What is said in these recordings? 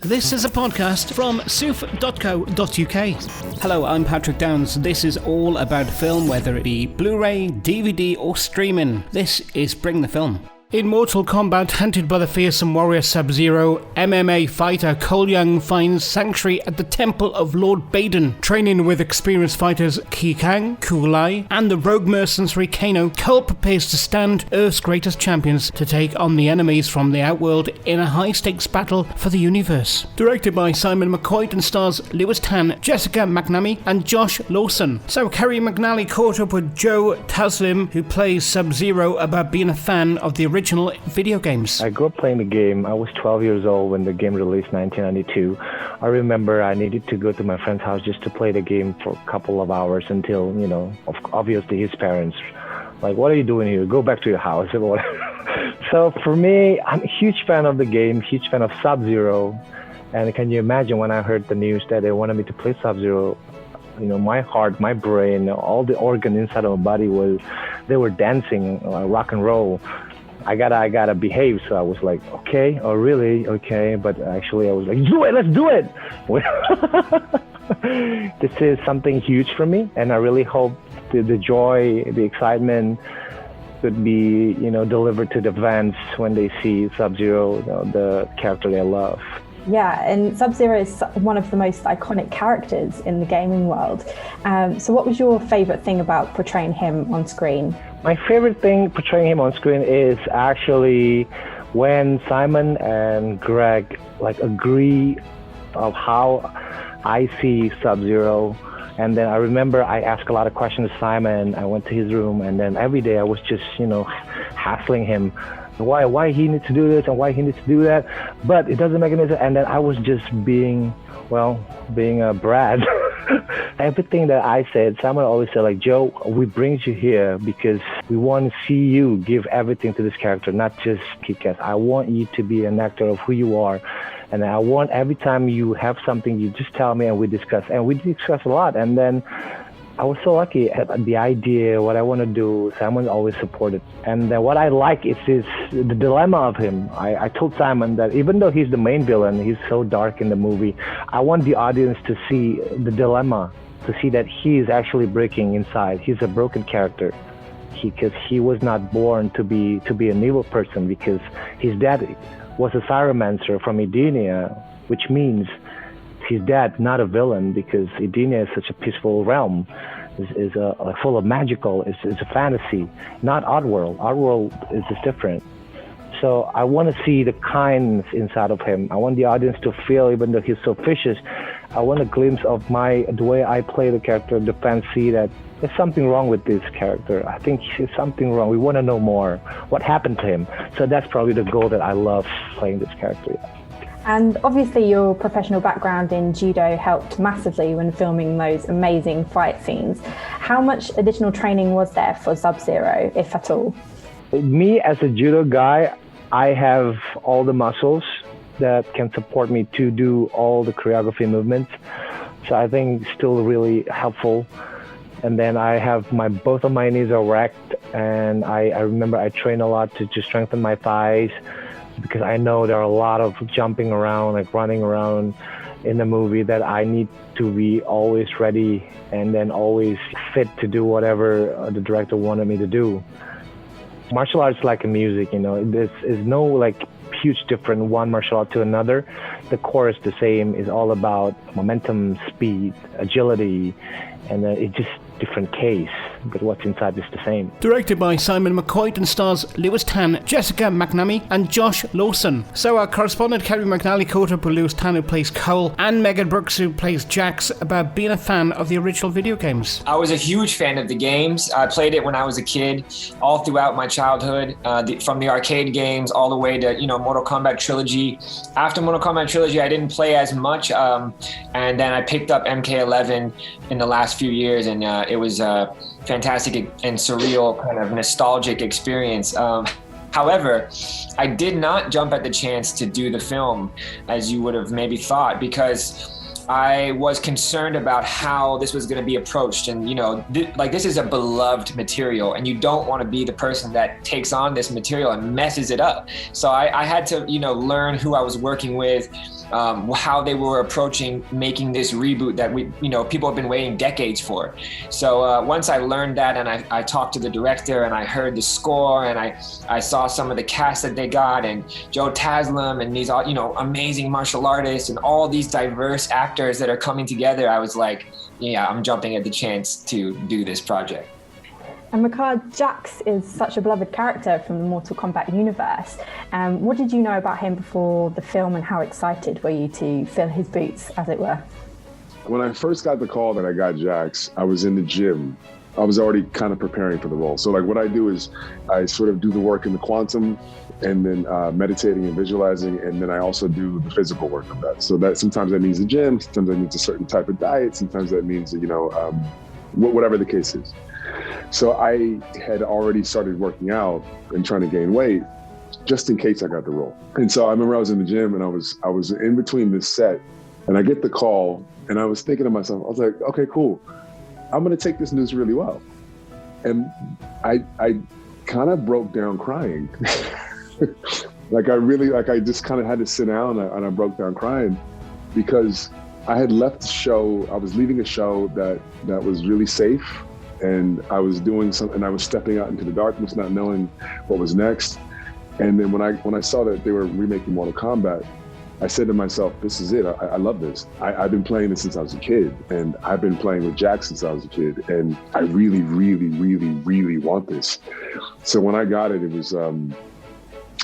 This is a podcast from soof.co.uk. Hello, I'm Patrick Downs. This is all about film, whether it be Blu-ray, DVD or streaming. This is Bring the Film. In Mortal Kombat, hunted by the fearsome warrior Sub-Zero, MMA fighter Cole Young finds sanctuary at the temple of Lord Raiden. Training with experienced fighters Liu Kang, Lai, and the rogue mercenary Kano, Cole prepares to stand Earth's greatest champions to take on the enemies from the Outworld in a high-stakes battle for the universe. Directed by Simon McCoy and stars Lewis Tan, Jessica McNamee, and Josh Lawson. So Kerry McNally caught up with Joe Taslim, who plays Sub-Zero, about being a fan of the original video games. I grew up playing the game. I was 12 years old when the game released in 1992. I remember I needed to go to my friend's house just to play the game for a couple of hours until, obviously his parents, like, what are you doing here? Go back to your house. So for me, I'm a huge fan of the game, huge fan of Sub-Zero. And can you imagine when I heard the news that they wanted me to play Sub-Zero? My heart, my brain, all the organ inside of my body they were dancing rock and roll. I gotta behave. So I was like, okay, oh really? Okay. But actually I was like, do it, let's do it. This is something huge for me. And I really hope the joy, the excitement could be, delivered to the fans when they see Sub-Zero, the character they love. Yeah, and Sub-Zero is one of the most iconic characters in the gaming world. So what was your favourite thing about portraying him on screen? My favorite thing portraying him on screen is actually when Simon and Greg agree of how I see Sub-Zero. And then I remember I asked a lot of questions to Simon. I went to his room, and then every day I was just, hassling him. Why he needs to do this and why he needs to do that, but it doesn't make any sense. And then I was just being a brat. Everything that I said, someone always said, like, Joe, we bring you here because we want to see you give everything to this character, not just kick-ass. I want you to be an actor of who you are. And I want every time you have something, you just tell me and we discuss. And we discuss a lot. And then I was so lucky at the idea, what I want to do, Simon always supported. And then what I like is the dilemma of him. I told Simon that even though he's the main villain, he's so dark in the movie, I want the audience to see the dilemma, to see that he is actually breaking inside. He's a broken character. Because he was not born to be an evil person, because his dad was a Pyromancer from Edenia, which means his dad, not a villain, because Edenia is such a peaceful realm, is full of magical, it's a fantasy, not Outworld. Outworld is just different. So I want to see the kindness inside of him. I want the audience to feel, even though he's so vicious, I want a glimpse of the way I play the character, the fans see that there's something wrong with this character. I think there's something wrong. We want to know more. What happened to him? So that's probably the goal that I love playing this character. And obviously your professional background in judo helped massively when filming those amazing fight scenes. How much additional training was there for Sub-Zero, if at all? Me as a judo guy, I have all the muscles that can support me to do all the choreography movements. So I think it's still really helpful. And then I have both of my knees are wrecked, and I remember I train a lot to strengthen my thighs, because I know there are a lot of jumping around, like running around in the movie, that I need to be always ready and then always fit to do whatever the director wanted me to do. Martial arts is like a music, There's no huge difference one martial art to another. The core is the same. It's all about momentum, speed, agility, and it's just different case, but what's inside is the same. Directed by Simon McCoy and stars Lewis Tan, Jessica McNamee, and Josh Lawson. So our correspondent Kerry McNally caught up with Lewis Tan, who plays Cole, and Megan Brooks, who plays Jax, about being a fan of the original video games. I was a huge fan of the games. I played it when I was a kid, all throughout my childhood, from the arcade games all the way to Mortal Kombat Trilogy. After Mortal Kombat Trilogy, I didn't play as much, and then I picked up MK11 in the last few years, and it was a fantastic and surreal kind of nostalgic experience. However, I did not jump at the chance to do the film as you would have maybe thought, because I was concerned about how this was going to be approached. And, this is a beloved material, and you don't want to be the person that takes on this material and messes it up. So I had to, learn who I was working with, how they were approaching making this reboot that people have been waiting decades for. So once I learned that, and I talked to the director, and I heard the score, and I saw some of the cast that they got, and Joe Taslim, and these amazing martial artists, and all these diverse actors that are coming together, I was like, yeah, I'm jumping at the chance to do this project. And Ricard, Jax is such a beloved character from the Mortal Kombat universe. What did you know about him before the film, and how excited were you to fill his boots, as it were? When I first got the call that I got Jax, I was in the gym. I was already kind of preparing for the role. So like what I do is I sort of do the work in the quantum, and then meditating and visualizing, and then I also do the physical work of that. So that sometimes that means the gym, sometimes that means a certain type of diet, sometimes that means whatever the case is. So I had already started working out and trying to gain weight just in case I got the role. And so I remember I was in the gym, and I was in between this set, and I get the call, and I was thinking to myself, I was like, okay, cool. I'm going to take this news really well. And I kind of broke down crying. I just kind of had to sit down, and I broke down crying because I had left the show. I was leaving a show that was really safe, and I was doing something, and I was stepping out into the darkness, not knowing what was next. And then when I saw that they were remaking Mortal Kombat, I said to myself, this is it. I love this. I've been playing this since I was a kid, and I've been playing with Jax since I was a kid, and I really, really, really, really want this. So when I got it,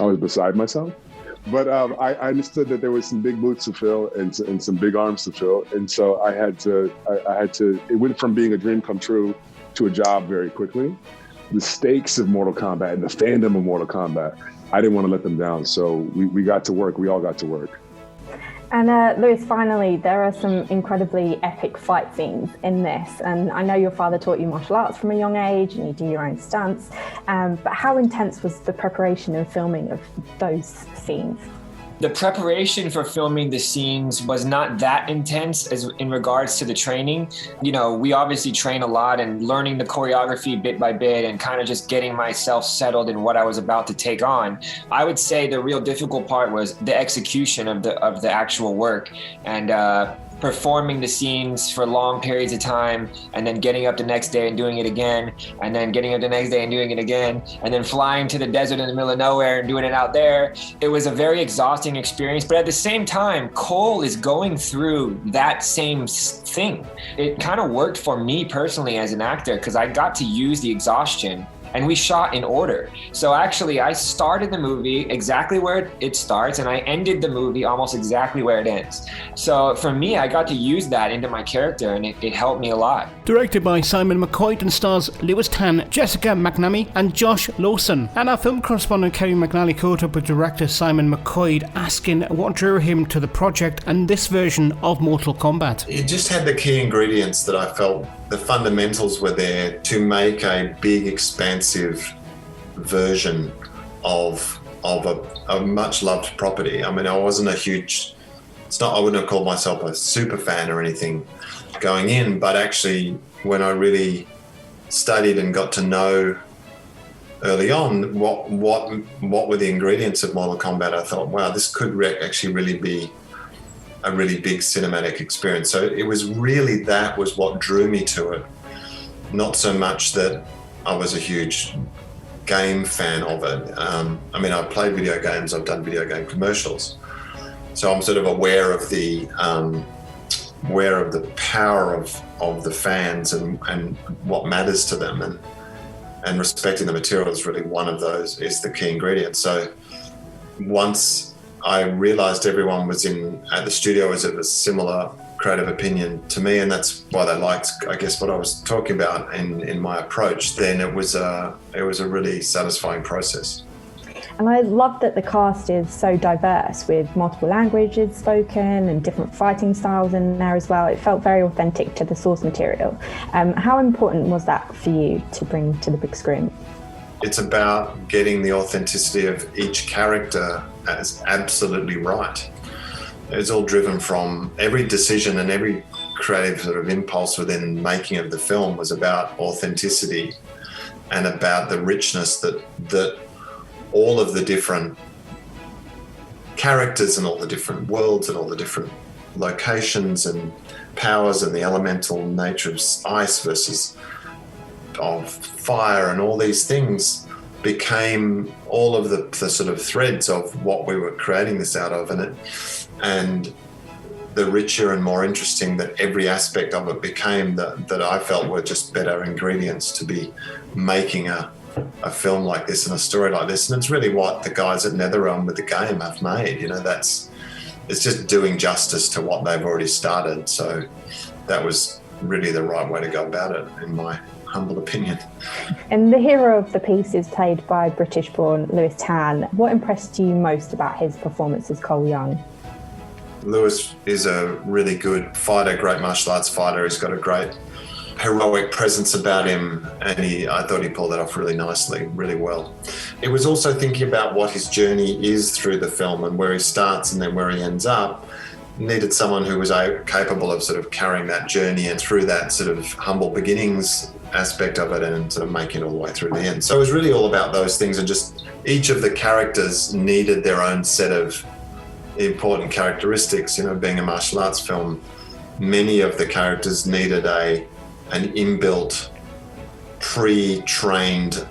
I was beside myself. But I understood that there was some big boots to fill and some big arms to fill, and so I had to. It went from being a dream come true to a job very quickly. The stakes of Mortal Kombat and the fandom of Mortal Kombat, I didn't want to let them down. So we got to work. We all got to work. And Lewis, finally, there are some incredibly epic fight scenes in this. And I know your father taught you martial arts from a young age, and you do your own stunts. But how intense was the preparation and filming of those scenes? The preparation for filming the scenes was not that intense as in regards to the training. We obviously train a lot, and learning the choreography bit by bit, and kind of just getting myself settled in what I was about to take on. I would say the real difficult part was the execution of the actual work, and performing the scenes for long periods of time, and then getting up the next day and doing it again, and then getting up the next day and doing it again, and then flying to the desert in the middle of nowhere and doing it out there. It was a very exhausting experience, but at the same time, Cole is going through that same thing. It kind of worked for me personally as an actor, because I got to use the exhaustion, and we shot in order. So actually, I started the movie exactly where it starts, and I ended the movie almost exactly where it ends. So for me, I got to use that into my character, and it helped me a lot. Directed by Simon McCoy, and stars Lewis Tan, Jessica McNamee and Josh Lawson. And our film correspondent Kerry McNally caught up with director Simon McCoy, asking what drew him to the project and this version of Mortal Kombat. It just had the key ingredients that I felt the fundamentals were there to make a big, expansive version of a much loved property. I mean, I wasn't I wouldn't have called myself a super fan or anything going in, but actually when I really studied and got to know early on what were the ingredients of Mortal Kombat, I thought, wow, this could actually really be a really big cinematic experience. So it was really, that was what drew me to it. Not so much that I was a huge game fan of it. I mean, I've played video games, I've done video game commercials. So I'm sort of aware of the power of the fans and what matters to them, and respecting the material is really one of those, is the key ingredient. So once I realized everyone was at the studio was of a similar creative opinion to me, and that's why they liked, I guess, what I was talking about in my approach, then it was a really satisfying process. And I love that the cast is so diverse, with multiple languages spoken and different fighting styles in there as well. It felt very authentic to the source material. How important was that for you to bring to the big screen? It's about getting the authenticity of each character as absolutely right. It's all driven from every decision, and every creative sort of impulse within making of the film was about authenticity and about the richness that all of the different characters and all the different worlds and all the different locations and powers and the elemental nature of ice versus of fire and all these things became all of the sort of threads of what we were creating this out of, and the richer and more interesting that every aspect of it became, that I felt were just better ingredients to be making a film like this and a story like this. And it's really what the guys at NetherRealm with the game have made. You know, it's just doing justice to what they've already started. So that was really the right way to go about it, in my humble opinion. And the hero of the piece is played by British-born Lewis Tan. What impressed you most about his performance as Cole Young? Lewis is a really good fighter, great martial arts fighter. He's got a great heroic presence about him, and I thought he pulled that off really nicely, really well. It was also thinking about what his journey is through the film and where he starts and then where he ends up. Needed someone who was capable of sort of carrying that journey and through that sort of humble beginnings aspect of it and sort of making it all the way through the end. So it was really all about those things, and just each of the characters needed their own set of important characteristics. You know, being a martial arts film, many of the characters needed an inbuilt, pre-trained,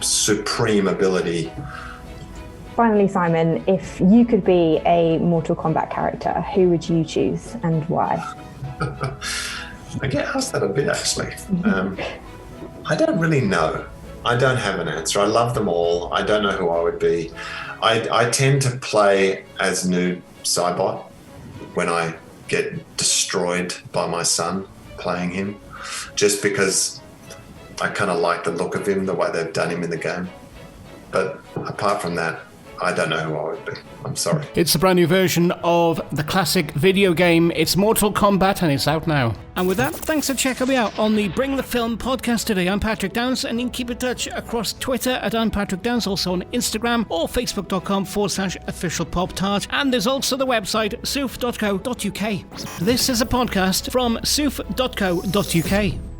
supreme ability. Finally, Simon, if you could be a Mortal Kombat character, who would you choose and why? I get asked that a bit, actually. I don't really know. I don't have an answer. I love them all. I don't know who I would be. I tend to play as Noob Saibot when I get destroyed by my son playing him, just because I kind of like the look of him, the way they've done him in the game. But apart from that, I don't know who I would be. I'm sorry. It's a brand new version of the classic video game. It's Mortal Kombat, and it's out now. And with that, thanks for checking me out on the Bring the Film podcast today. I'm Patrick Downs, and you can keep in touch across Twitter at I'm Patrick Downs, also on Instagram or facebook.com/officialpoptart. And there's also the website soof.co.uk. This is a podcast from soof.co.uk.